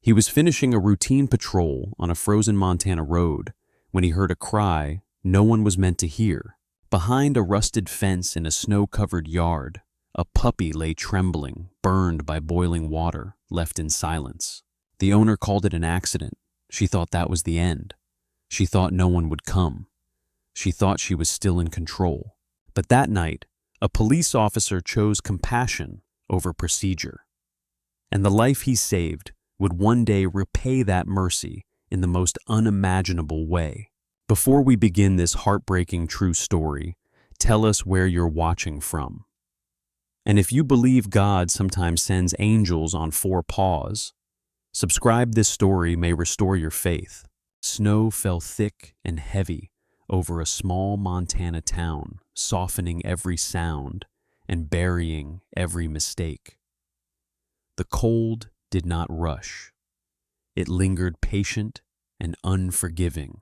He was finishing a routine patrol on a frozen Montana road when he heard a cry no one was meant to hear. Behind a rusted fence in a snow-covered yard, a puppy lay trembling, burned by boiling water, left in silence. The owner called it an accident. She thought that was the end. She thought no one would come. She thought she was still in control. But that night, a police officer chose compassion over procedure. And the life he saved would one day repay that mercy in the most unimaginable way. Before we begin this heartbreaking true story, tell us where you're watching from. And if you believe God sometimes sends angels on 4 paws, subscribe. This story may restore your faith. Snow fell thick and heavy over a small Montana town, softening every sound and burying every mistake. The cold did not rush. It lingered patient and unforgiving,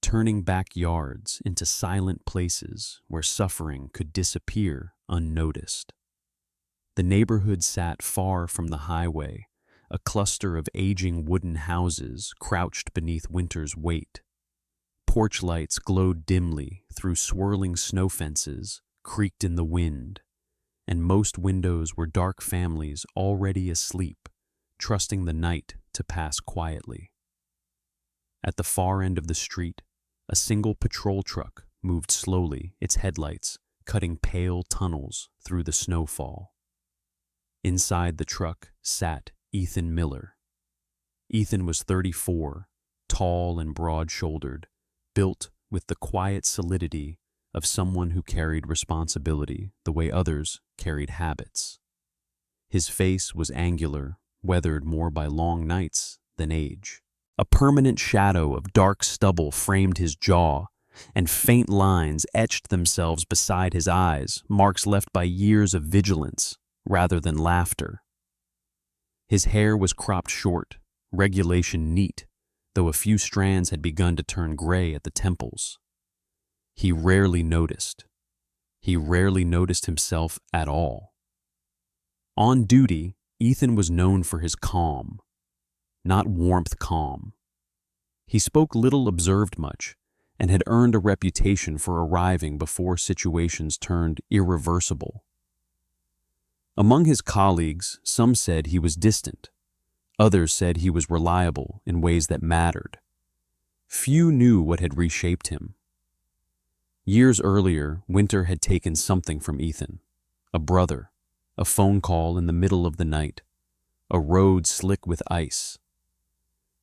turning backyards into silent places where suffering could disappear unnoticed. The neighborhood sat far from the highway, a cluster of aging wooden houses crouched beneath winter's weight. Porch lights glowed dimly through swirling snow fences, creaked in the wind, and most windows were dark families already asleep, trusting the night to pass quietly. At the far end of the street, a single patrol truck moved slowly, its headlights cutting pale tunnels through the snowfall. Inside the truck sat Ethan Miller. Ethan was 34, tall and broad-shouldered, built with the quiet solidity of someone who carried responsibility the way others carried habits. His face was angular, weathered more by long nights than age. A permanent shadow of dark stubble framed his jaw, and faint lines etched themselves beside his eyes, marks left by years of vigilance rather than laughter. His hair was cropped short, regulation neat, though a few strands had begun to turn gray at the temples. He rarely noticed. He rarely noticed himself at all. On duty, Ethan was known for his calm, not warmth calm. He spoke little, observed much, and had earned a reputation for arriving before situations turned irreversible. Among his colleagues, some said he was distant. Others said he was reliable in ways that mattered. Few knew what had reshaped him. Years earlier, winter had taken something from Ethan: a brother, a phone call in the middle of the night, a road slick with ice.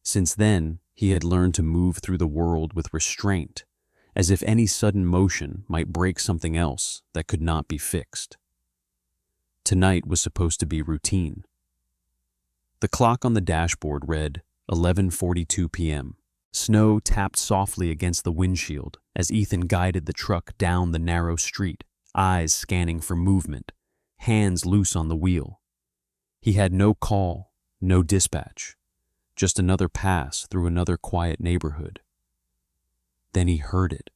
Since then, he had learned to move through the world with restraint, as if any sudden motion might break something else that could not be fixed. Tonight was supposed to be routine. The clock on the dashboard read 11:42 p.m. Snow tapped softly against the windshield as Ethan guided the truck down the narrow street, eyes scanning for movement, hands loose on the wheel. He had no call, no dispatch, just another pass through another quiet neighborhood. Then he heard it.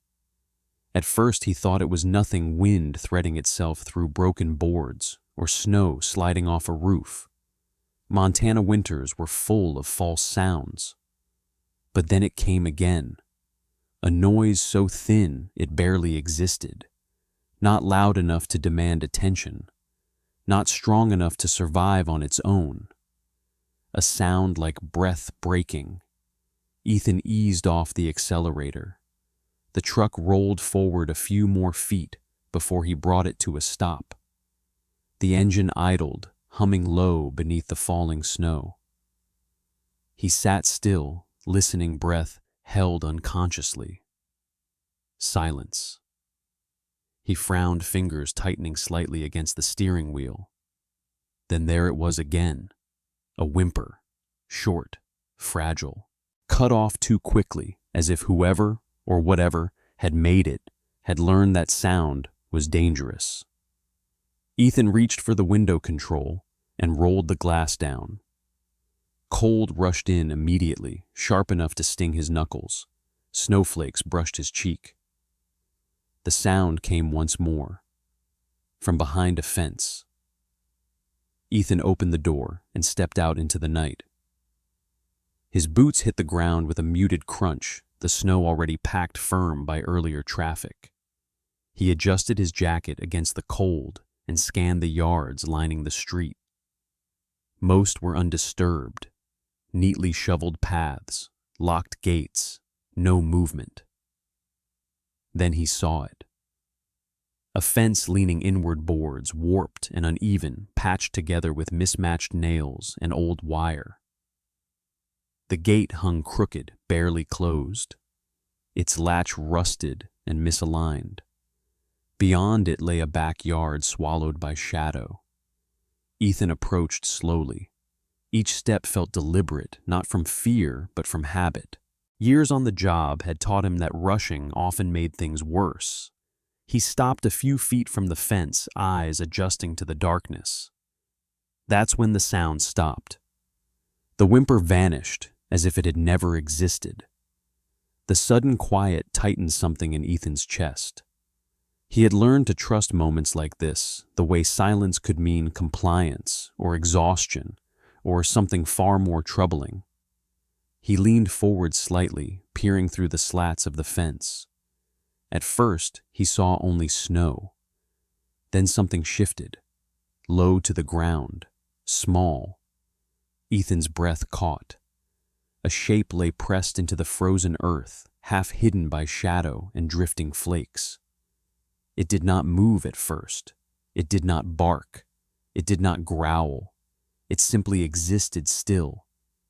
At first he thought it was nothing, wind threading itself through broken boards or snow sliding off a roof. Montana winters were full of false sounds. But then it came again, a noise so thin it barely existed, not loud enough to demand attention, not strong enough to survive on its own. A sound like breath breaking. Ethan eased off the accelerator. The truck rolled forward a few more feet before he brought it to a stop. The engine idled, humming low beneath the falling snow. He sat still, listening, breath held unconsciously. Silence. He frowned, fingers tightening slightly against the steering wheel. Then there it was again, a whimper, short, fragile, cut off too quickly, as if whoever or whatever had made it had learned that sound was dangerous. Ethan reached for the window control and rolled the glass down. Cold rushed in immediately, sharp enough to sting his knuckles. Snowflakes brushed his cheek. The sound came once more, from behind a fence. Ethan opened the door and stepped out into the night. His boots hit the ground with a muted crunch, the snow already packed firm by earlier traffic. He adjusted his jacket against the cold and scanned the yards lining the street. Most were undisturbed, neatly shoveled paths, locked gates, no movement. Then he saw it. A fence leaning inward, boards warped and uneven, patched together with mismatched nails and old wire. The gate hung crooked, barely closed, its latch rusted and misaligned. Beyond it lay a backyard swallowed by shadow. Ethan approached slowly. Each step felt deliberate, not from fear, but from habit. Years on the job had taught him that rushing often made things worse. He stopped a few feet from the fence, eyes adjusting to the darkness. That's when the sound stopped. The whimper vanished, as if it had never existed. The sudden quiet tightened something in Ethan's chest. He had learned to trust moments like this, the way silence could mean compliance or exhaustion or something far more troubling. He leaned forward slightly, peering through the slats of the fence. At first, he saw only snow. Then something shifted, low to the ground, small. Ethan's breath caught. A shape lay pressed into the frozen earth, half hidden by shadow and drifting flakes. It did not move at first. It did not bark. It did not growl. It simply existed still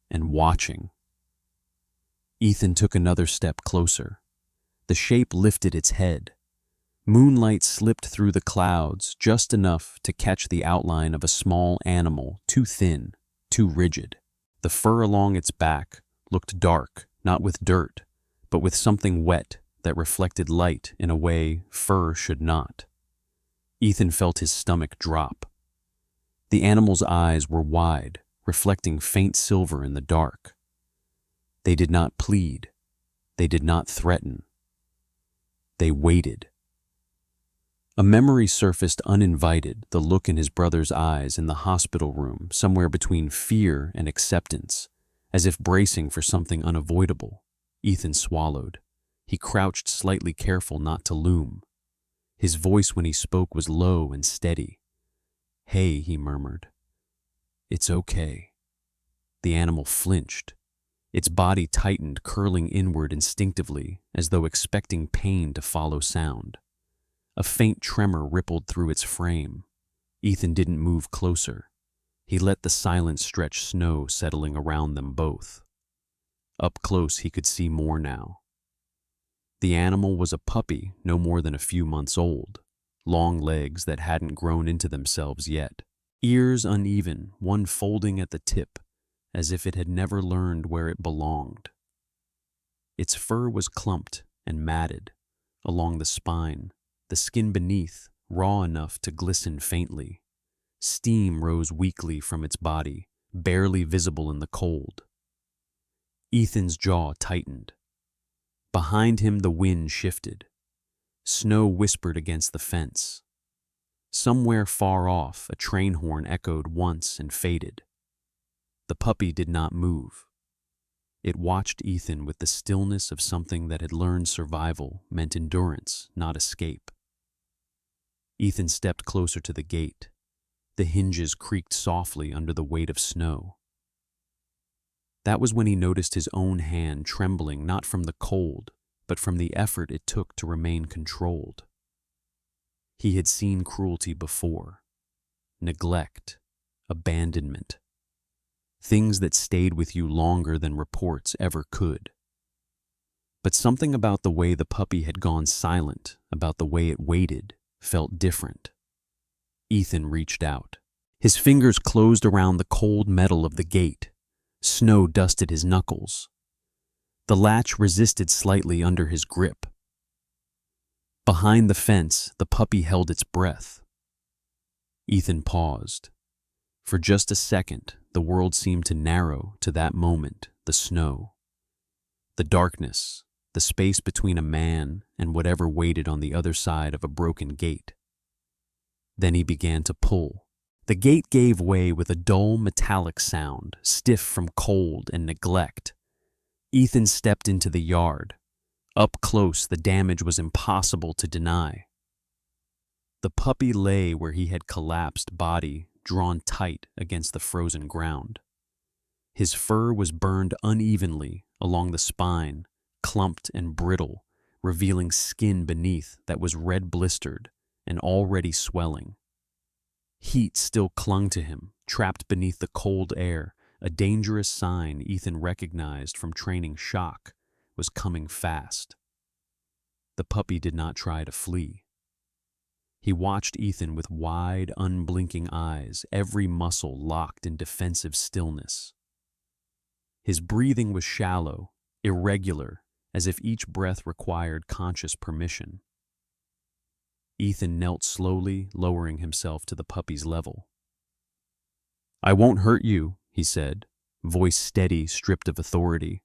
and watching. Ethan took another step closer. The shape lifted its head. Moonlight slipped through the clouds just enough to catch the outline of a small animal, too thin, too rigid. The fur along its back looked dark, not with dirt, but with something wet that reflected light in a way fur should not. Ethan felt his stomach drop. The animal's eyes were wide, reflecting faint silver in the dark. They did not plead. They did not threaten. They waited. A memory surfaced uninvited, the look in his brother's eyes in the hospital room, somewhere between fear and acceptance, as if bracing for something unavoidable. Ethan swallowed. He crouched slightly, careful not to loom. His voice when he spoke was low and steady. "Hey," he murmured. "It's okay." The animal flinched. Its body tightened, curling inward instinctively, as though expecting pain to follow sound. A faint tremor rippled through its frame. Ethan didn't move closer. He let the silent stretch snow settling around them both. Up close he could see more now. The animal was a puppy no more than a few months old, long legs that hadn't grown into themselves yet, ears uneven, one folding at the tip, as if it had never learned where it belonged. Its fur was clumped and matted along the spine, the skin beneath raw enough to glisten faintly. Steam rose weakly from its body, barely visible in the cold. Ethan's jaw tightened. Behind him the wind shifted. Snow whispered against the fence. Somewhere far off, a train horn echoed once and faded. The puppy did not move. It watched Ethan with the stillness of something that had learned survival meant endurance, not escape. Ethan stepped closer to the gate. The hinges creaked softly under the weight of snow. That was when he noticed his own hand trembling, not from the cold, but from the effort it took to remain controlled. He had seen cruelty before. Neglect, abandonment. Things that stayed with you longer than reports ever could. But something about the way the puppy had gone silent, about the way it waited, felt different. Ethan reached out. His fingers closed around the cold metal of the gate. Snow dusted his knuckles. The latch resisted slightly under his grip. Behind the fence, the puppy held its breath. Ethan paused. For just a second, the world seemed to narrow to that moment, the snow. The darkness, the space between a man and whatever waited on the other side of a broken gate. Then he began to pull. The gate gave way with a dull metallic sound, stiff from cold and neglect. Ethan stepped into the yard. Up close, the damage was impossible to deny. The puppy lay where he had collapsed, body drawn tight against the frozen ground. His fur was burned unevenly along the spine, clumped and brittle, revealing skin beneath that was red blistered and already swelling. Heat still clung to him, trapped beneath the cold air, a dangerous sign Ethan recognized from training shock was coming fast. The puppy did not try to flee. He watched Ethan with wide, unblinking eyes, every muscle locked in defensive stillness. His breathing was shallow, irregular, as if each breath required conscious permission. Ethan knelt slowly, lowering himself to the puppy's level. "I won't hurt you," he said, voice steady, stripped of authority.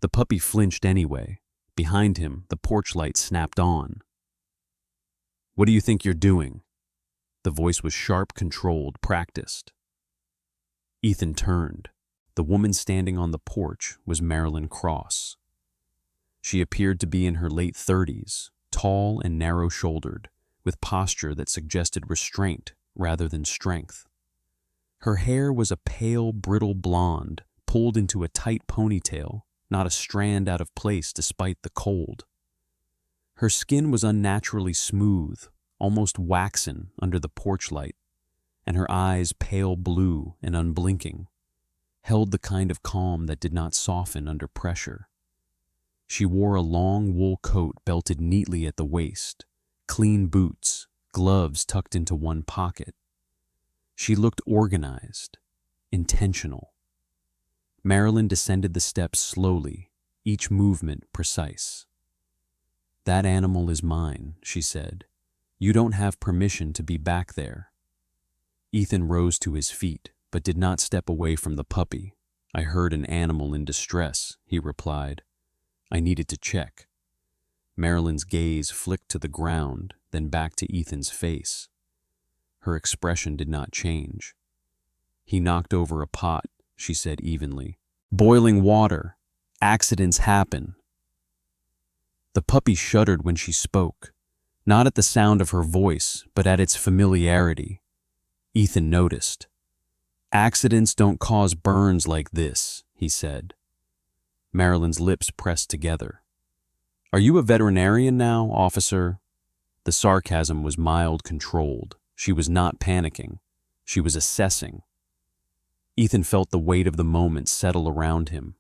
The puppy flinched anyway. Behind him, the porch light snapped on. "What do you think you're doing?" The voice was sharp, controlled, practiced. Ethan turned. The woman standing on the porch was Marilyn Cross. She appeared to be in her late 30s, tall and narrow-shouldered, with posture that suggested restraint rather than strength. Her hair was a pale, brittle blonde, pulled into a tight ponytail, not a strand out of place despite the cold. Her skin was unnaturally smooth, almost waxen under the porch light, and her eyes, pale blue and unblinking, held the kind of calm that did not soften under pressure. She wore a long wool coat belted neatly at the waist, clean boots, gloves tucked into one pocket. She looked organized, intentional. Marilyn descended the steps slowly, each movement precise. "That animal is mine," she said. "You don't have permission to be back there." Ethan rose to his feet, but did not step away from the puppy. "I heard an animal in distress," he replied. "I needed to check." Marilyn's gaze flicked to the ground, then back to Ethan's face. Her expression did not change. "He knocked over a pot," she said evenly. "Boiling water. Accidents happen." The puppy shuddered when she spoke, not at the sound of her voice, but at its familiarity. Ethan noticed. "Accidents don't cause burns like this," he said. Marilyn's lips pressed together. "Are you a veterinarian now, officer?" The sarcasm was mild, controlled. She was not panicking. She was assessing. Ethan felt the weight of the moment settle around him.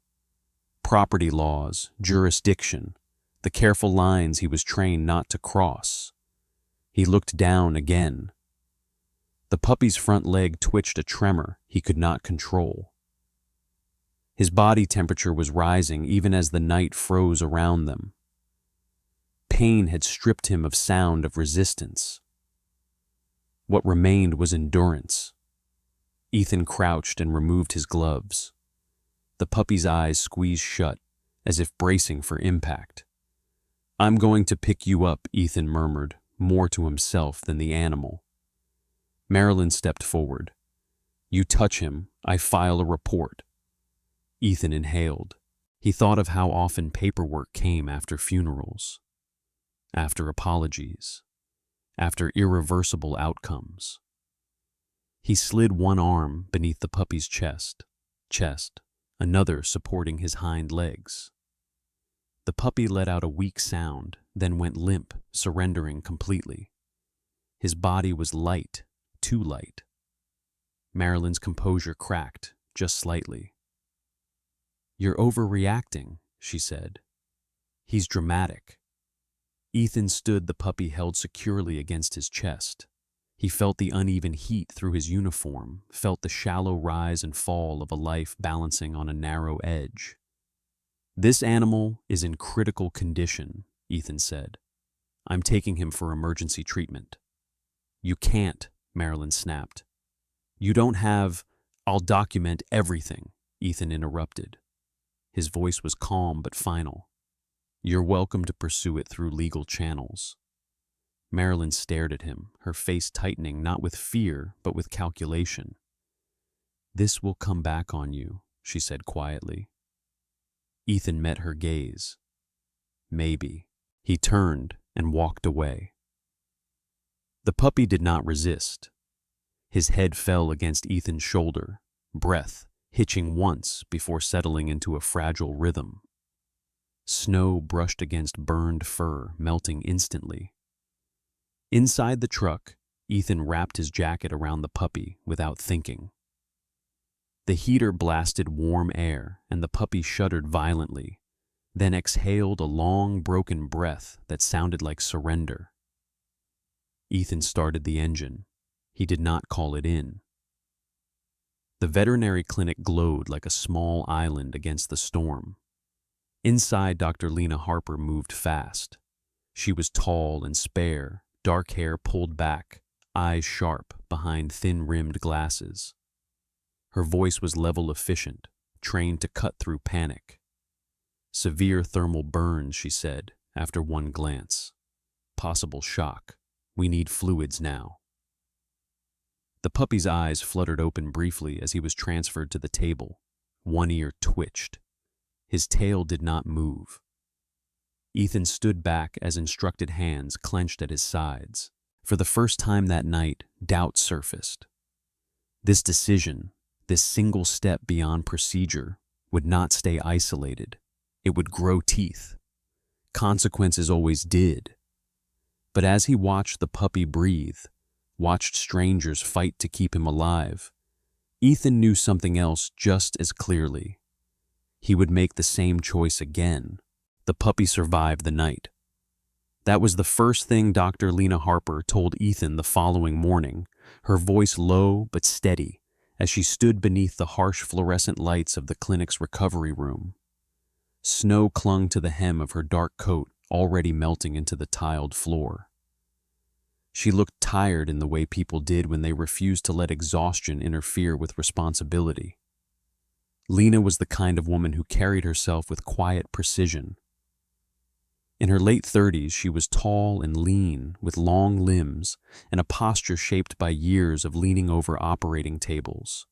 Property laws, jurisdiction, the careful lines he was trained not to cross. He looked down again. The puppy's front leg twitched a tremor he could not control. His body temperature was rising even as the night froze around them. Pain had stripped him of sound of resistance. What remained was endurance. Ethan crouched and removed his gloves. The puppy's eyes squeezed shut, as if bracing for impact. "I'm going to pick you up," Ethan murmured, more to himself than the animal. Marilyn stepped forward. "You touch him, I file a report." Ethan inhaled. He thought of how often paperwork came after funerals, after apologies, after irreversible outcomes. He slid one arm beneath the puppy's chest, another supporting his hind legs. The puppy let out a weak sound, then went limp, surrendering completely. His body was light, too light. Marilyn's composure cracked, just slightly. "You're overreacting," she said. "He's dramatic." Ethan stood, the puppy held securely against his chest. He felt the uneven heat through his uniform, felt the shallow rise and fall of a life balancing on a narrow edge. "This animal is in critical condition," Ethan said. "I'm taking him for emergency treatment." "You can't," Marilyn snapped. "You don't have—" "I'll document everything," Ethan interrupted. His voice was calm but final. "You're welcome to pursue it through legal channels." Marilyn stared at him, her face tightening not with fear but with calculation. "This will come back on you," she said quietly. Ethan met her gaze. "Maybe." He turned and walked away. The puppy did not resist. His head fell against Ethan's shoulder, breath hitching once before settling into a fragile rhythm. Snow brushed against burned fur, melting instantly. Inside the truck, Ethan wrapped his jacket around the puppy without thinking. The heater blasted warm air, and the puppy shuddered violently, then exhaled a long, broken breath that sounded like surrender. Ethan started the engine. He did not call it in. The veterinary clinic glowed like a small island against the storm. Inside, Dr. Lena Harper moved fast. She was tall and spare, dark hair pulled back, eyes sharp behind thin-rimmed glasses. Her voice was level efficient, trained to cut through panic. "Severe thermal burns," she said, after one glance. "Possible shock. We need fluids now." The puppy's eyes fluttered open briefly as he was transferred to the table. One ear twitched. His tail did not move. Ethan stood back as instructed hands clenched at his sides. For the first time that night, doubt surfaced. This decision, this single step beyond procedure, would not stay isolated. It would grow teeth. Consequences always did. But as he watched the puppy breathe, watched strangers fight to keep him alive, Ethan knew something else just as clearly. He would make the same choice again. The puppy survived the night. That was the first thing Dr. Lena Harper told Ethan the following morning, her voice low but steady, as she stood beneath the harsh fluorescent lights of the clinic's recovery room. Snow clung to the hem of her dark coat, already melting into the tiled floor. She looked tired in the way people did when they refused to let exhaustion interfere with responsibility. Lena was the kind of woman who carried herself with quiet precision. In her late 30s, she was tall and lean, with long limbs and a posture shaped by years of leaning over operating tables.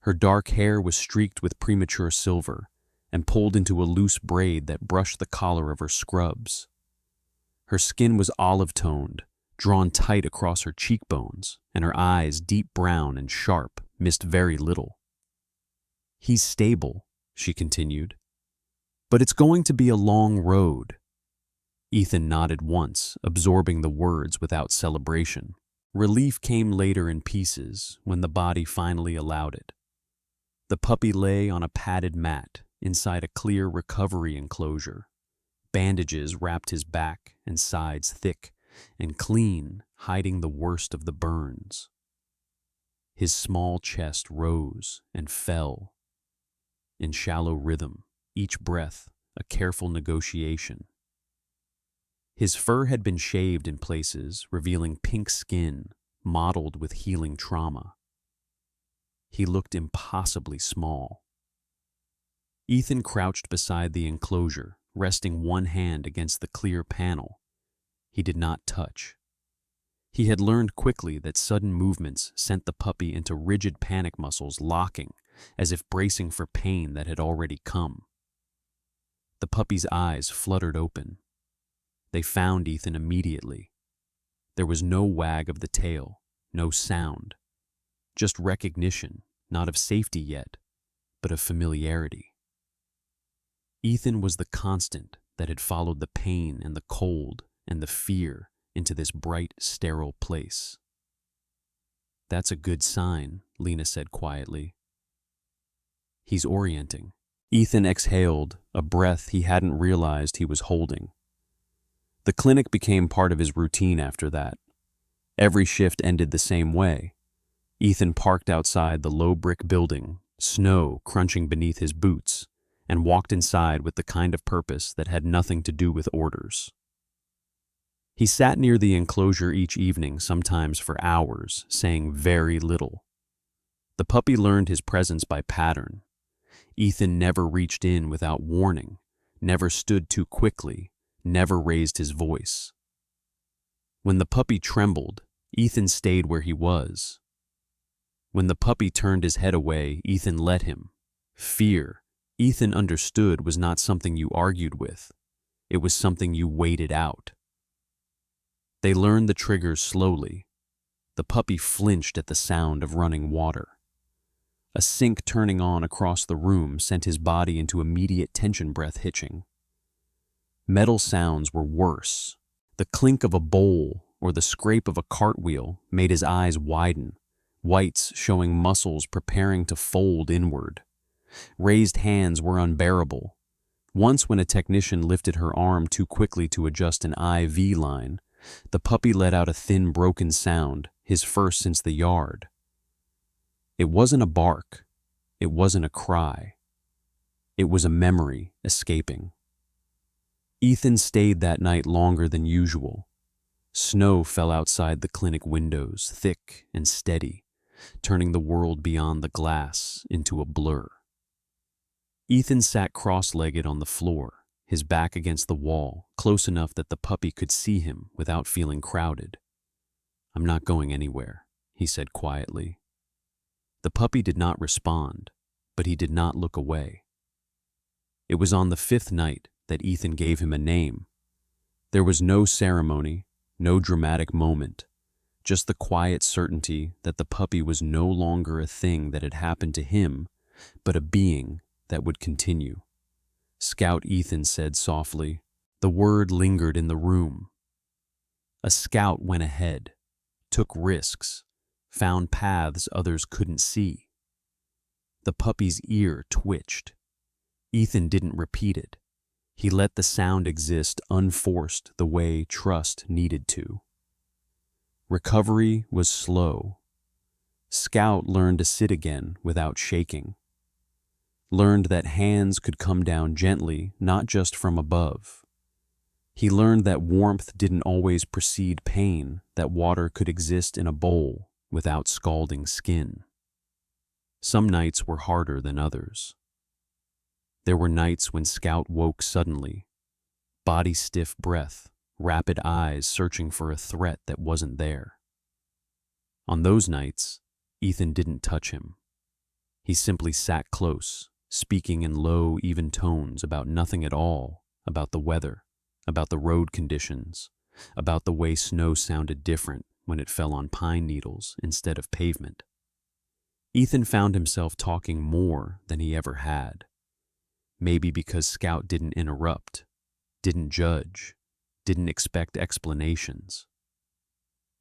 Her dark hair was streaked with premature silver and pulled into a loose braid that brushed the collar of her scrubs. Her skin was olive-toned, drawn tight across her cheekbones, and her eyes, deep brown and sharp, missed very little. "He's stable," she continued, "but it's going to be a long road." Ethan nodded once, absorbing the words without celebration. Relief came later in pieces when the body finally allowed it. The puppy lay on a padded mat inside a clear recovery enclosure. Bandages wrapped his back and sides thick and clean, hiding the worst of the burns. His small chest rose and fell in shallow rhythm, each breath a careful negotiation. His fur had been shaved in places, revealing pink skin mottled with healing trauma. He looked impossibly small. Ethan crouched beside the enclosure, resting one hand against the clear panel. He did not touch. He had learned quickly that sudden movements sent the puppy into rigid panic muscles locking, as if bracing for pain that had already come. The puppy's eyes fluttered open. They found Ethan immediately. There was no wag of the tail, no sound, just recognition, not of safety yet, but of familiarity. Ethan was the constant that had followed the pain and the cold and the fear into this bright, sterile place. "That's a good sign," Lena said quietly. "He's orienting." Ethan exhaled, a breath he hadn't realized he was holding. The clinic became part of his routine after that. Every shift ended the same way. Ethan parked outside the low brick building, snow crunching beneath his boots, and walked inside with the kind of purpose that had nothing to do with orders. He sat near the enclosure each evening, sometimes for hours, saying very little. The puppy learned his presence by pattern. Ethan never reached in without warning, never stood too quickly, never raised his voice. When the puppy trembled, Ethan stayed where he was. When the puppy turned his head away, Ethan let him. Fear, Ethan understood, was not something you argued with. It was something you waited out. They learned the triggers slowly. The puppy flinched at the sound of running water. A sink turning on across the room sent his body into immediate tension, breath hitching. Metal sounds were worse. The clink of a bowl or the scrape of a cartwheel made his eyes widen, whites showing muscles preparing to fold inward. Raised hands were unbearable. Once, when a technician lifted her arm too quickly to adjust an IV line, the puppy let out a thin, broken sound, his first since the yard. It wasn't a bark. It wasn't a cry. It was a memory escaping. Ethan stayed that night longer than usual. Snow fell outside the clinic windows, thick and steady, turning the world beyond the glass into a blur. Ethan sat cross-legged on the floor, his back against the wall, close enough that the puppy could see him without feeling crowded. "I'm not going anywhere," he said quietly. The puppy did not respond, but he did not look away. It was on the 5th night that Ethan gave him a name. There was no ceremony, no dramatic moment, just the quiet certainty that the puppy was no longer a thing that had happened to him, but a being that would continue. "Scout," Ethan said softly. The word lingered in the room. A scout went ahead, took risks, found paths others couldn't see. The puppy's ear twitched. Ethan didn't repeat it. He let the sound exist unforced the way trust needed to. Recovery was slow. Scout learned to sit again without shaking. Learned that hands could come down gently, not just from above. He learned that warmth didn't always precede pain, that water could exist in a bowl without scalding skin. Some nights were harder than others. There were nights when Scout woke suddenly, body stiff breath, rapid eyes searching for a threat that wasn't there. On those nights, Ethan didn't touch him. He simply sat close, speaking in low, even tones about nothing at all, about the weather, about the road conditions, about the way snow sounded different when it fell on pine needles instead of pavement. Ethan found himself talking more than he ever had. Maybe because Scout didn't interrupt, didn't judge, didn't expect explanations.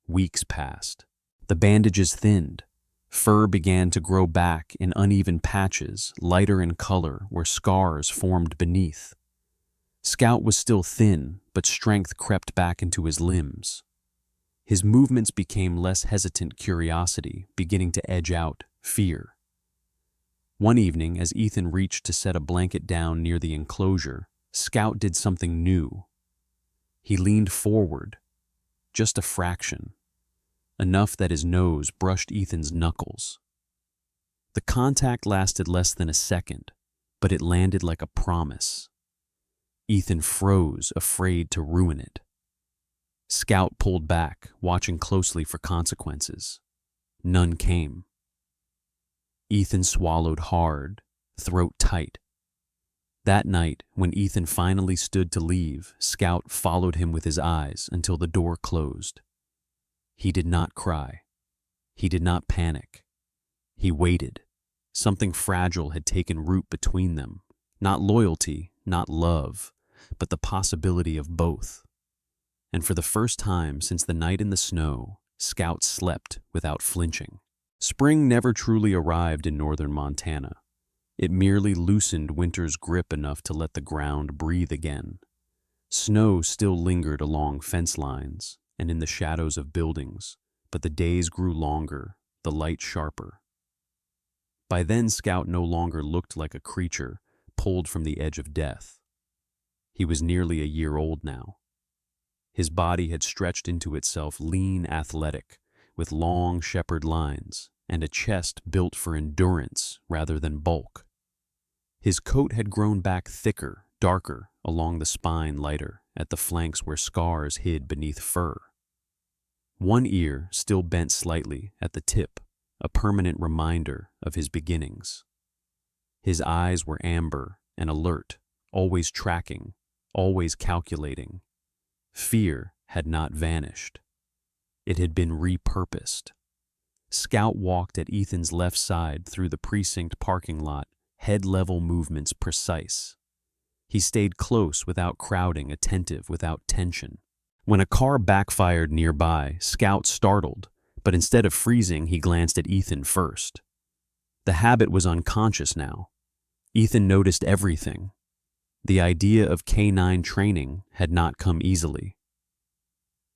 Weeks passed. The bandages thinned. Fur began to grow back in uneven patches, lighter in color where scars formed beneath. Scout was still thin, but strength crept back into his limbs. His movements became less hesitant curiosity, beginning to edge out fear. One evening, as Ethan reached to set a blanket down near the enclosure, Scout did something new. He leaned forward, just a fraction, enough that his nose brushed Ethan's knuckles. The contact lasted less than a second, but it landed like a promise. Ethan froze, afraid to ruin it. Scout pulled back, watching closely for consequences. None came. Ethan swallowed hard, throat tight. That night, when Ethan finally stood to leave, Scout followed him with his eyes until the door closed. He did not cry. He did not panic. He waited. Something fragile had taken root between them. Not loyalty, not love, but the possibility of both. And for the first time since the night in the snow, Scout slept without flinching. Spring never truly arrived in northern Montana. It merely loosened winter's grip enough to let the ground breathe again. Snow still lingered along fence lines and in the shadows of buildings, but the days grew longer, the light sharper. By then, Scout no longer looked like a creature pulled from the edge of death. He was nearly a year old now. His body had stretched into itself lean, athletic, with long shepherd lines and a chest built for endurance rather than bulk. His coat had grown back thicker, darker, along the spine lighter, at the flanks where scars hid beneath fur. One ear still bent slightly at the tip, a permanent reminder of his beginnings. His eyes were amber and alert, always tracking, always calculating. Fear had not vanished. It had been repurposed. Scout walked at Ethan's left side through the precinct parking lot, head-level movements precise. He stayed close without crowding, attentive without tension. When a car backfired nearby, Scout startled, but instead of freezing, he glanced at Ethan first. The habit was unconscious now. Ethan noticed everything. The idea of K9 training had not come easily.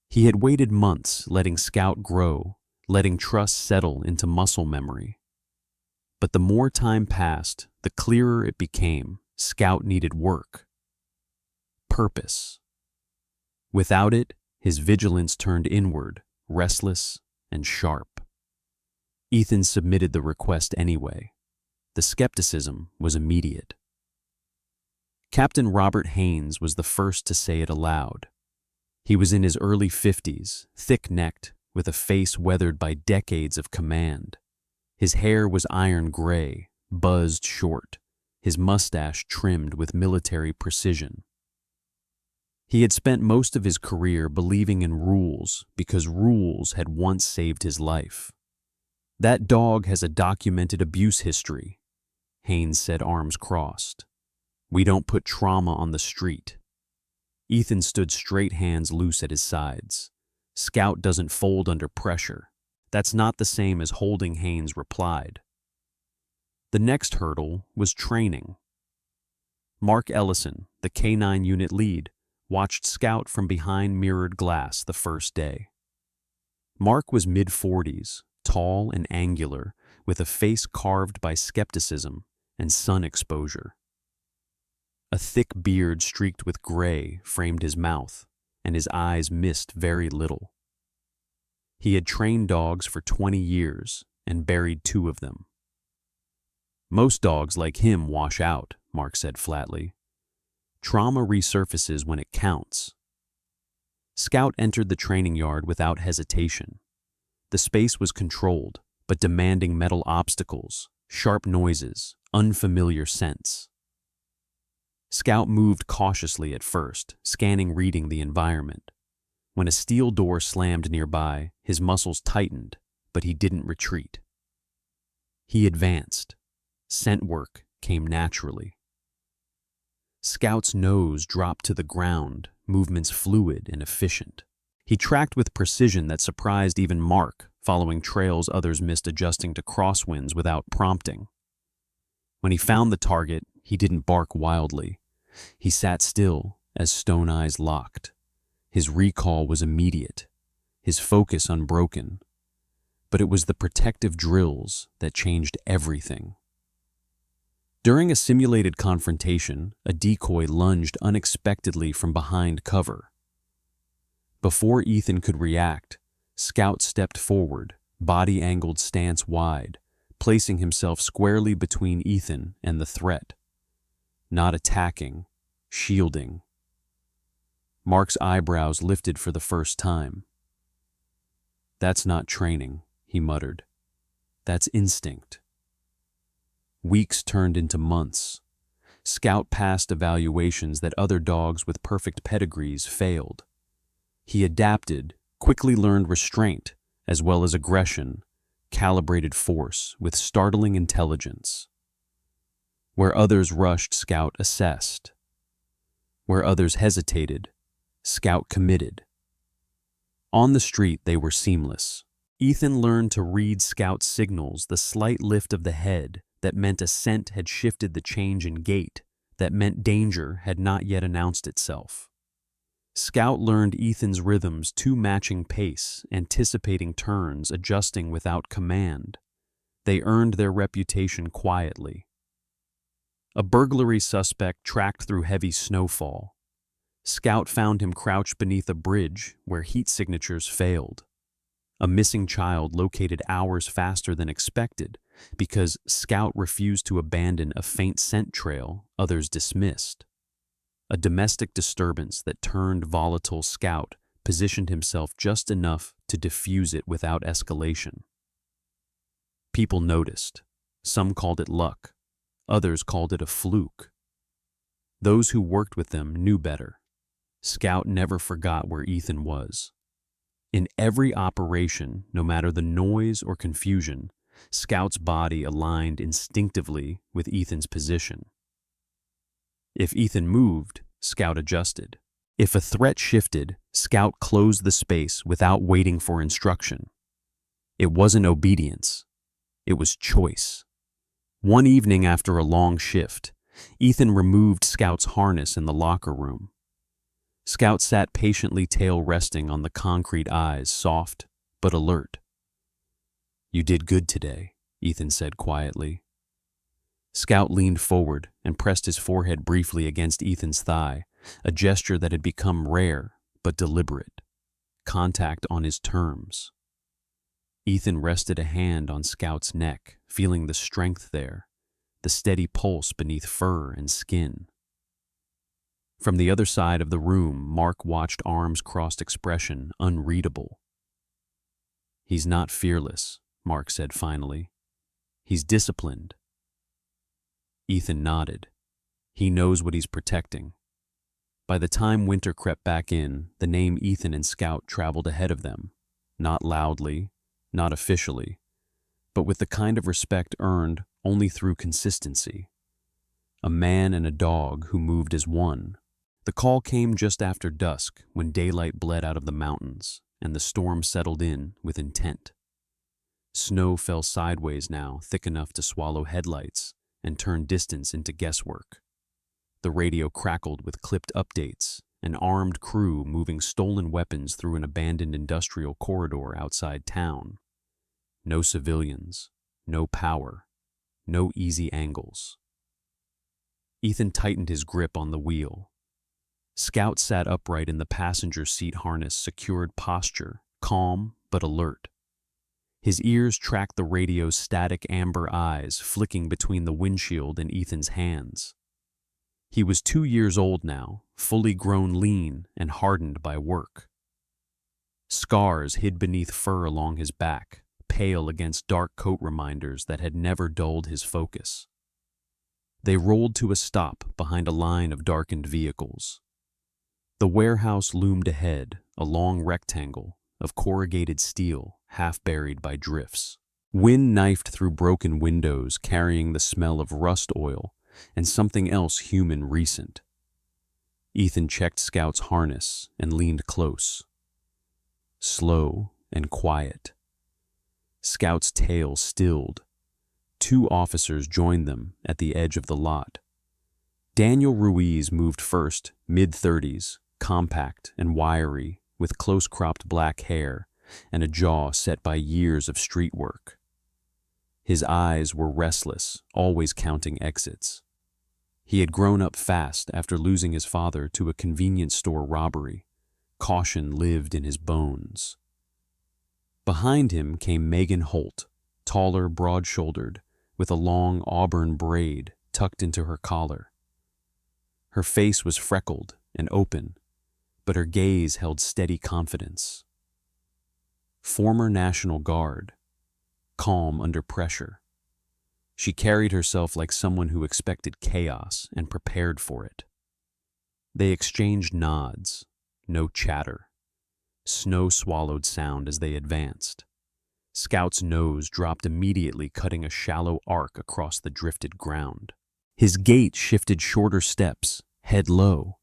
He had waited months, letting Scout grow, letting trust settle into muscle memory. But the more time passed, the clearer it became. Scout needed work. Purpose. Without it, his vigilance turned inward, restless and sharp. Ethan submitted the request anyway. The skepticism was immediate. Captain Robert Haynes was the first to say it aloud. He was in his early 50s, thick-necked, with a face weathered by decades of command. His hair was iron gray, buzzed short, his mustache trimmed with military precision. He had spent most of his career believing in rules because rules had once saved his life. "That dog has a documented abuse history," Haynes said, arms crossed. "We don't put trauma on the street." Ethan stood straight, hands loose at his sides. "Scout doesn't fold under pressure." "That's not the same as holding," Haynes replied. The next hurdle was training. Mark Ellison, the K9 unit lead, watched Scout from behind mirrored glass the first day. Mark was mid-40s, tall and angular, with a face carved by skepticism and sun exposure. A thick beard streaked with gray framed his mouth, and his eyes missed very little. He had trained dogs for 20 years and buried 2 of them. "Most dogs like him wash out," Mark said flatly. "Trauma resurfaces when it counts." Scout entered the training yard without hesitation. The space was controlled, but demanding metal obstacles, sharp noises, unfamiliar scents. Scout moved cautiously at first, scanning, reading the environment. When a steel door slammed nearby, his muscles tightened, but he didn't retreat. He advanced. Scent work came naturally. Scout's nose dropped to the ground, movements fluid and efficient. He tracked with precision that surprised even Mark, following trails others missed, adjusting to crosswinds without prompting. When he found the target, he didn't bark wildly. He sat still as stone eyes locked. His recall was immediate, his focus unbroken. But it was the protective drills that changed everything. During a simulated confrontation, a decoy lunged unexpectedly from behind cover. Before Ethan could react, Scout stepped forward, body angled stance wide, placing himself squarely between Ethan and the threat. Not attacking, shielding. Mark's eyebrows lifted for the first time. "That's not training," he muttered. "That's instinct." Weeks turned into months. Scout passed evaluations that other dogs with perfect pedigrees failed. He adapted, quickly learned restraint, as well as aggression, calibrated force with startling intelligence. Where others rushed, Scout assessed. Where others hesitated, Scout committed. On the street, they were seamless. Ethan learned to read Scout's signals, the slight lift of the head that meant a scent had shifted, the change in gait that meant danger had not yet announced itself. Scout learned Ethan's rhythms, 2 matching pace, anticipating turns, adjusting without command. They earned their reputation quietly. A burglary suspect tracked through heavy snowfall. Scout found him crouched beneath a bridge where heat signatures failed. A missing child located hours faster than expected because Scout refused to abandon a faint scent trail others dismissed. A domestic disturbance that turned volatile, Scout positioned himself just enough to defuse it without escalation. People noticed. Some called it luck. Others called it a fluke. Those who worked with them knew better. Scout never forgot where Ethan was. In every operation, no matter the noise or confusion, Scout's body aligned instinctively with Ethan's position. If Ethan moved, Scout adjusted. If a threat shifted, Scout closed the space without waiting for instruction. It wasn't obedience. It was choice. One evening after a long shift, Ethan removed Scout's harness in the locker room. Scout sat patiently, tail resting on the concrete, eyes soft but alert. "You did good today," Ethan said quietly. Scout leaned forward and pressed his forehead briefly against Ethan's thigh, a gesture that had become rare but deliberate. Contact on his terms. Ethan rested a hand on Scout's neck, feeling the strength there, the steady pulse beneath fur and skin. From the other side of the room, Mark watched, arms crossed, expression unreadable. "He's not fearless," Mark said finally. "He's disciplined." Ethan nodded. "He knows what he's protecting." By the time winter crept back in, the name Ethan and Scout traveled ahead of them, not loudly, not officially, but with the kind of respect earned only through consistency. A man and a dog who moved as one. The call came just after dusk, when daylight bled out of the mountains and the storm settled in with intent. Snow fell sideways now, thick enough to swallow headlights and turn distance into guesswork. The radio crackled with clipped updates, an armed crew moving stolen weapons through an abandoned industrial corridor outside town. No civilians, no power, no easy angles. Ethan tightened his grip on the wheel. Scout sat upright in the passenger seat, harness secured posture, calm but alert. His ears tracked the radio's static amber eyes flicking between the windshield and Ethan's hands. He was 2 years old now, fully grown, lean and hardened by work. Scars hid beneath fur along his back, pale against dark coat reminders that had never dulled his focus. They rolled to a stop behind a line of darkened vehicles. The warehouse loomed ahead, a long rectangle of corrugated steel, half buried by drifts. Wind knifed through broken windows, carrying the smell of rust oil and something else human recent. Ethan checked Scout's harness and leaned close. Slow and quiet. Scout's tail stilled. 2 officers joined them at the edge of the lot. Daniel Ruiz moved first, mid-30s, compact and wiry, with close-cropped black hair and a jaw set by years of street work. His eyes were restless, always counting exits. He had grown up fast after losing his father to a convenience store robbery. Caution lived in his bones. Behind him came Megan Holt, taller, broad-shouldered, with a long auburn braid tucked into her collar. Her face was freckled and open, but her gaze held steady confidence. Former National Guard, calm under pressure. She carried herself like someone who expected chaos and prepared for it. They exchanged nods, no chatter. Snow swallowed sound as they advanced. Scout's nose dropped immediately, cutting a shallow arc across the drifted ground. His gait shifted, shorter steps, head low.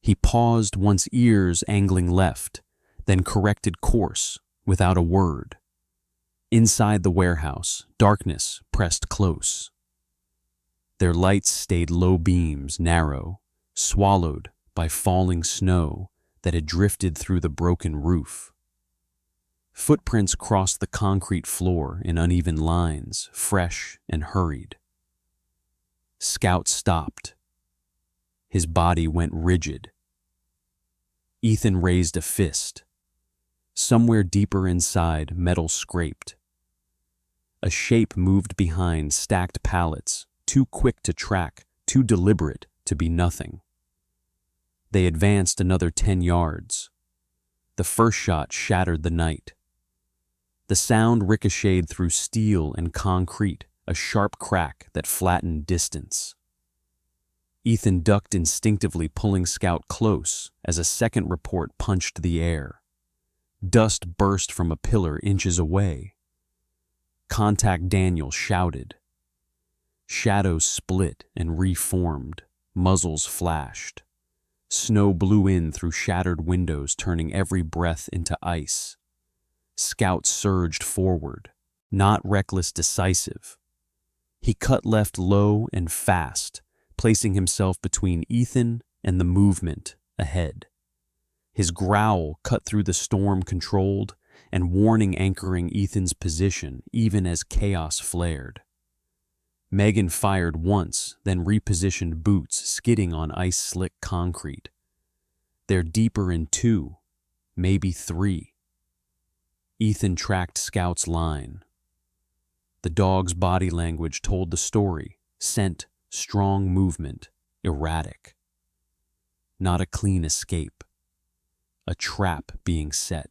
He paused once, ears angling left, then corrected course without a word. Inside the warehouse, darkness pressed close. Their lights stayed low beams, narrow, swallowed by falling snow that had drifted through the broken roof. Footprints crossed the concrete floor in uneven lines, fresh and hurried. Scout stopped. His body went rigid. Ethan raised a fist. Somewhere deeper inside, metal scraped. A shape moved behind stacked pallets, too quick to track, too deliberate to be nothing. They advanced another 10 yards. The first shot shattered the night. The sound ricocheted through steel and concrete, a sharp crack that flattened distance. Ethan ducked instinctively, pulling Scout close as a second report punched the air. Dust burst from a pillar inches away. "Contact Daniel," shouted. Shadows split and reformed, muzzles flashed. Snow blew in through shattered windows, turning every breath into ice. Scout surged forward, not reckless, decisive. He cut left low and fast, placing himself between Ethan and the movement ahead. His growl cut through the storm, controlled and warning, anchoring Ethan's position even as chaos flared. Megan fired once, then repositioned boots, skidding on ice-slick concrete. They're deeper in 2, maybe 3. Ethan tracked Scout's line. The dog's body language told the story: scent, strong movement, erratic. Not a clean escape. A trap being set.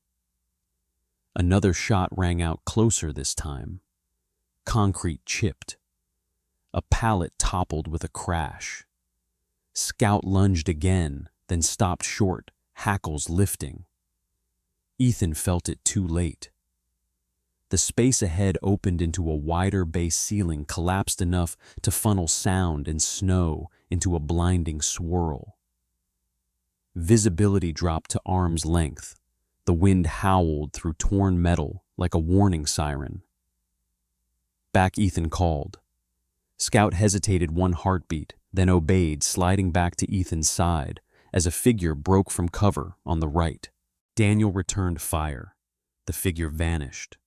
Another shot rang out closer this time. Concrete chipped. A pallet toppled with a crash. Scout lunged again, then stopped short, hackles lifting. Ethan felt it too late. The space ahead opened into a wider base ceiling, collapsed enough to funnel sound and snow into a blinding swirl. Visibility dropped to arm's length. The wind howled through torn metal like a warning siren. Back, Ethan called. Scout hesitated one heartbeat, then obeyed, sliding back to Ethan's side as a figure broke from cover on the right. Daniel returned fire. The figure vanished.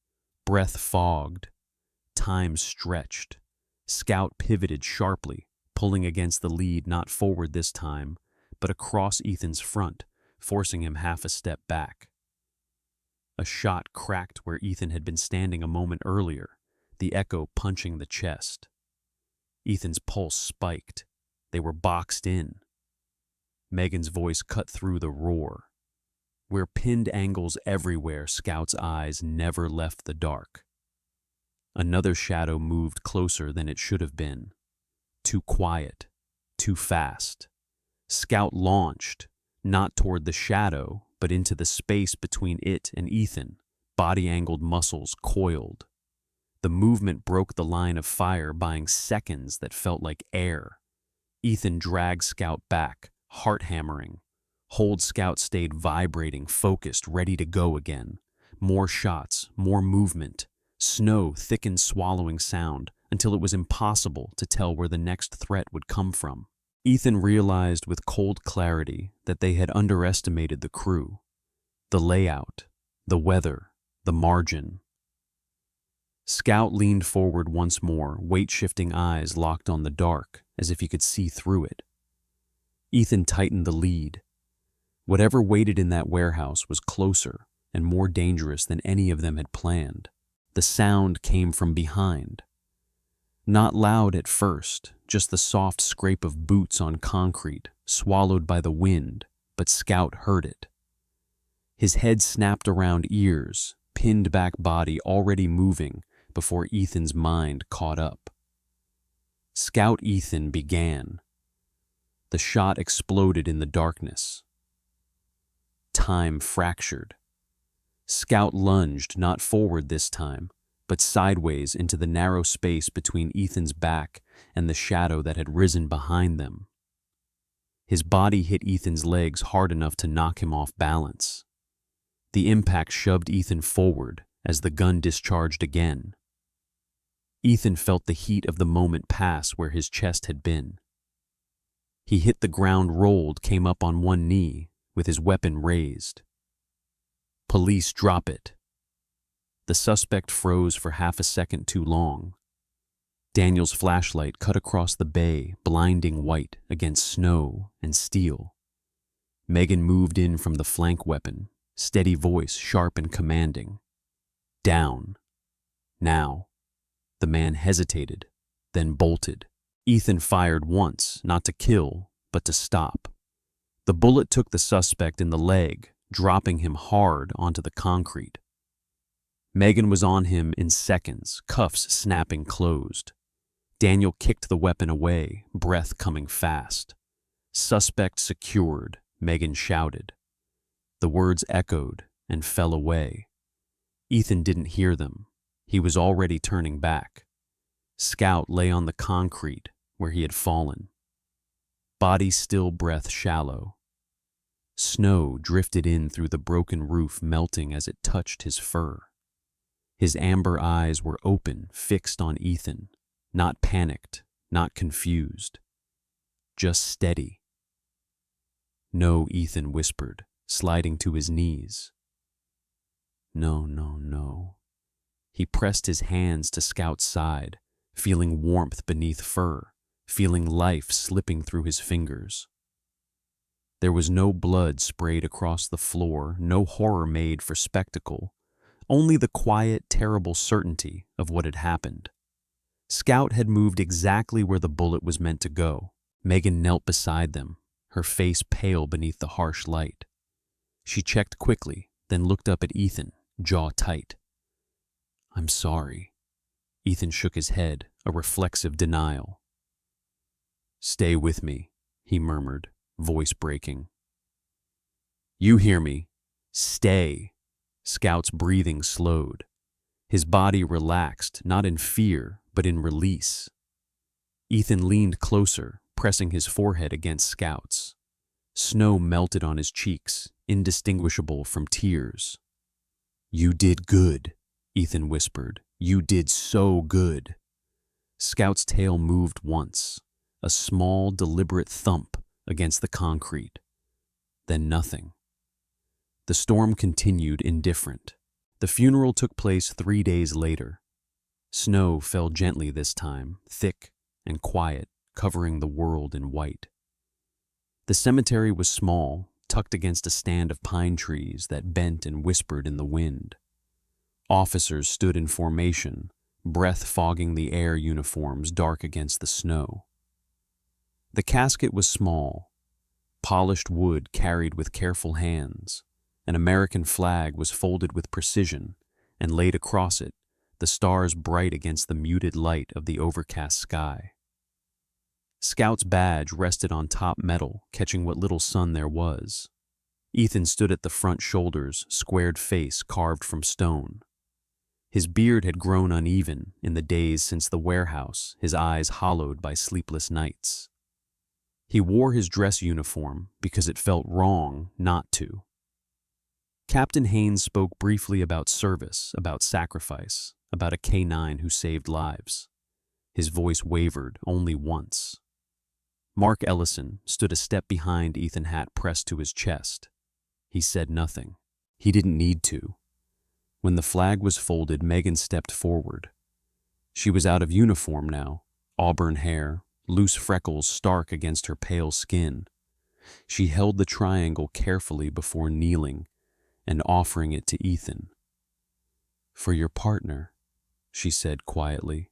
Breath fogged. Time stretched. Scout pivoted sharply, pulling against the lead, not forward this time, but across Ethan's front, forcing him half a step back. A shot cracked where Ethan had been standing a moment earlier, the echo punching the chest. Ethan's pulse spiked. They were boxed in. Megan's voice cut through the roar. We're pinned angles everywhere. Scout's eyes never left the dark. Another shadow moved closer than it should have been. Too quiet, too fast. Scout launched, not toward the shadow, but into the space between it and Ethan, body-angled muscles coiled. The movement broke the line of fire, buying seconds that felt like air. Ethan dragged Scout back, heart hammering. Hold Scout stayed vibrating, focused, ready to go again. More shots, more movement. Snow thickened, swallowing sound, until it was impossible to tell where the next threat would come from. Ethan realized with cold clarity that they had underestimated the crew. The layout, the weather, the margin. Scout leaned forward once more, weight-shifting eyes locked on the dark, as if he could see through it. Ethan tightened the lead. Whatever waited in that warehouse was closer and more dangerous than any of them had planned. The sound came from behind. Not loud at first, just the soft scrape of boots on concrete, swallowed by the wind, but Scout heard it. His head snapped around ears, pinned back body already moving before Ethan's mind caught up. Scout Ethan began. The shot exploded in the darkness. Time fractured. Scout lunged, not forward this time, but sideways into the narrow space between Ethan's back and the shadow that had risen behind them. His body hit Ethan's legs hard enough to knock him off balance. The impact shoved Ethan forward as the gun discharged again. Ethan felt the heat of the moment pass where his chest had been. He hit the ground, rolled, came up on one knee, with his weapon raised. "Police, drop it." The suspect froze for half a second too long. Daniel's flashlight cut across the bay, blinding white against snow and steel. Megan moved in from the flank weapon, steady voice sharp and commanding. "Down. Now." The man hesitated, then bolted. Ethan fired once, not to kill, but to stop. The bullet took the suspect in the leg, dropping him hard onto the concrete. Megan was on him in seconds, cuffs snapping closed. Daniel kicked the weapon away, breath coming fast. "Suspect secured," Megan shouted. The words echoed and fell away. Ethan didn't hear them. He was already turning back. Scout lay on the concrete where he had fallen. Body still, breath shallow. Snow drifted in through the broken roof, melting as it touched his fur. His amber eyes were open, fixed on Ethan, not panicked, not confused, just steady. "No," Ethan whispered, sliding to his knees. "No, no, no." He pressed his hands to Scout's side, feeling warmth beneath fur, feeling life slipping through his fingers. There was no blood sprayed across the floor, no horror made for spectacle, only the quiet, terrible certainty of what had happened. Scout had moved exactly where the bullet was meant to go. Megan knelt beside them, her face pale beneath the harsh light. She checked quickly, then looked up at Ethan, jaw tight. "I'm sorry." Ethan shook his head, a reflexive denial. "Stay with me," he murmured, voice breaking. "You hear me. Stay." Scout's breathing slowed. His body relaxed, not in fear, but in release. Ethan leaned closer, pressing his forehead against Scout's. Snow melted on his cheeks, indistinguishable from tears. "You did good," Ethan whispered. "You did so good." Scout's tail moved once, a small, deliberate thump against the concrete. Then nothing. The storm continued indifferent. The funeral took place 3 days later. Snow fell gently this time, thick and quiet, covering the world in white. The cemetery was small, tucked against a stand of pine trees that bent and whispered in the wind. Officers stood in formation, breath fogging the air, uniforms dark against the snow. The casket was small, polished wood carried with careful hands. An American flag was folded with precision, and laid across it, the stars bright against the muted light of the overcast sky. Scout's badge rested on top metal, catching what little sun there was. Ethan stood at the front shoulders, squared face carved from stone. His beard had grown uneven in the days since the warehouse, his eyes hollowed by sleepless nights. He wore his dress uniform because it felt wrong not to. Captain Haynes spoke briefly about service, about sacrifice, about a K-9 who saved lives. His voice wavered only once. Mark Ellison stood a step behind Ethan, hat pressed to his chest. He said nothing. He didn't need to. When the flag was folded, Megan stepped forward. She was out of uniform now, auburn hair, loose freckles stark against her pale skin. She held the triangle carefully before kneeling and offering it to Ethan. "For your partner," she said quietly.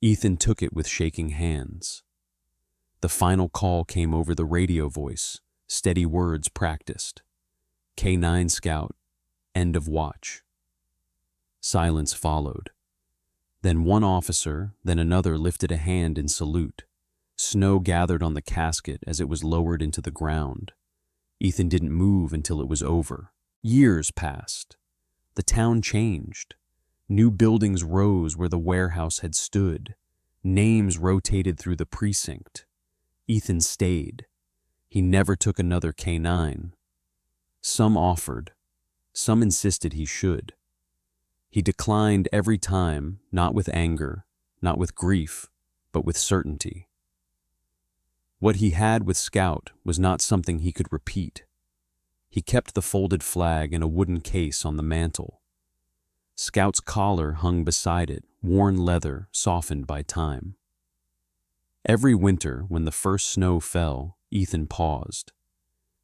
Ethan took it with shaking hands. The final call came over the radio voice, steady words practiced. "K-9 Scout, end of watch." Silence followed. Then one officer, then another lifted a hand in salute. Snow gathered on the casket as it was lowered into the ground. Ethan didn't move until it was over. Years passed. The town changed. New buildings rose where the warehouse had stood. Names rotated through the precinct. Ethan stayed. He never took another K-9. Some offered. Some insisted he should. He declined every time, not with anger, not with grief, but with certainty. What he had with Scout was not something he could repeat. He kept the folded flag in a wooden case on the mantel. Scout's collar hung beside it, worn leather, softened by time. Every winter, when the first snow fell, Ethan paused.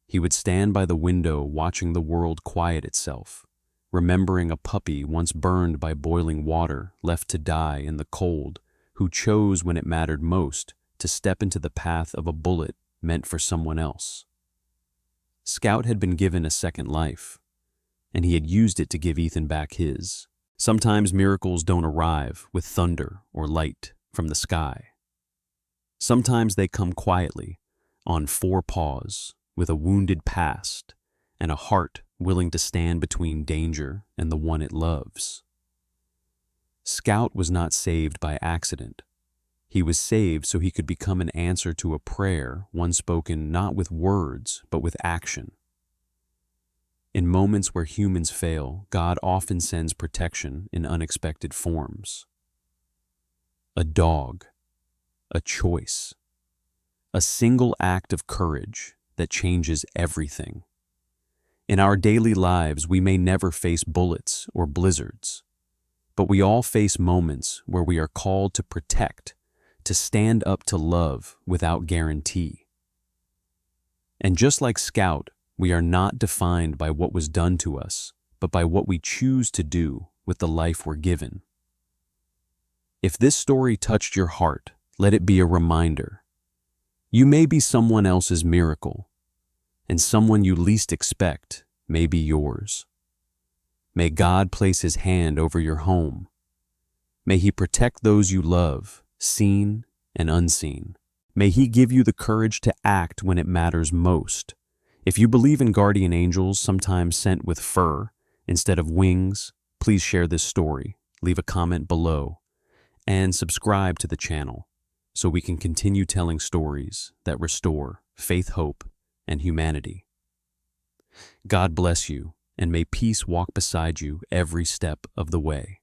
He would stand by the window watching the world quiet itself, remembering a puppy once burned by boiling water, left to die in the cold, who chose when it mattered most to step into the path of a bullet meant for someone else. Scout had been given a second life, and he had used it to give Ethan back his. Sometimes miracles don't arrive with thunder or light from the sky. Sometimes they come quietly, on four paws, with a wounded past and a heart willing to stand between danger and the one it loves. Scout was not saved by accident. He was saved so he could become an answer to a prayer, one spoken not with words, but with action. In moments where humans fail, God often sends protection in unexpected forms. A dog, a choice, a single act of courage that changes everything. In our daily lives, we may never face bullets or blizzards, but we all face moments where we are called to protect, to stand up to love without guarantee. And just like Scout, we are not defined by what was done to us, but by what we choose to do with the life we're given. If this story touched your heart, let it be a reminder. You may be someone else's miracle, and someone you least expect may be yours. May God place His hand over your home. May He protect those you love, seen and unseen. May He give you the courage to act when it matters most. If you believe in guardian angels, sometimes sent with fur instead of wings, please share this story, leave a comment below, and subscribe to the channel so we can continue telling stories that restore faith, hope, and humanity. God bless you, and may peace walk beside you every step of the way.